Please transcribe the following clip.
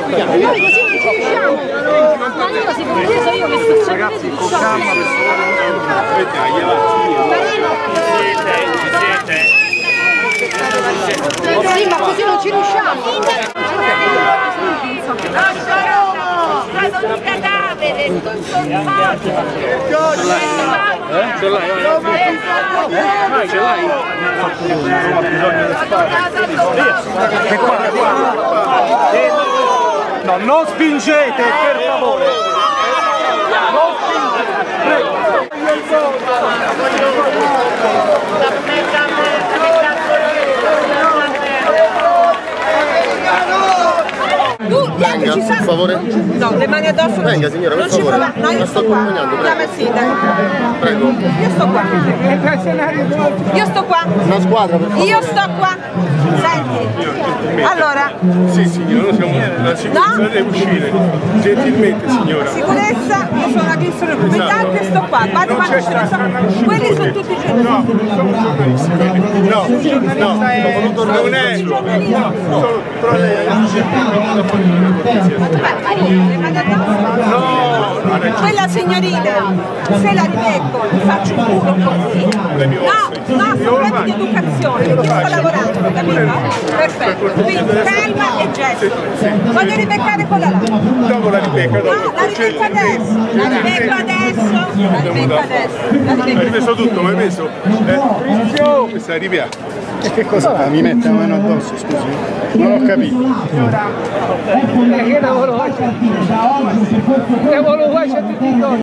Noi così non ci riusciamo. Ma io si confuso io che sto cercando di sì, ma così non ci riusciamo. Sono un cadavere, sono soldato. Ce l'hai? Ce l'hai? No, non spingete, per favore! Non spingete! Prego! Venga, per favore. No, le mani addosso. Venga signora, per favore. No, io sto qua. Chiama il sindaco. Prego. Io sto qua. Io sto qua. Una squadra, per favore. Io sto qua. Senti. Allora. Sì signora, noi siamo la sicurezza deve uscire. Gentilmente signora. Sicurezza, io sono una persona documentante e sto qua. Guarda quanti ce ne sono. Quelli sono tutti i giornalisti. No, sono giornalisti. No, non è. Però lei No, quella signorina, se la ribecco, mi faccio un culo così. No, sono problemi di educazione, io sto lavorando, capito? Perfetto, quindi calma e gesto. Voglio ribeccare quella là. Dopo la ribecca, dopo. No, la ribecco adesso. La ribecco adesso. La ribecco adesso. Hai rimesso tutto, ma hai messo? Questa è ripiata. E che cosa fa? Mi mette la mano addosso, scusi? Non ho capito. Che lavoro faccio? Che lavoro faccio tutti i giorni?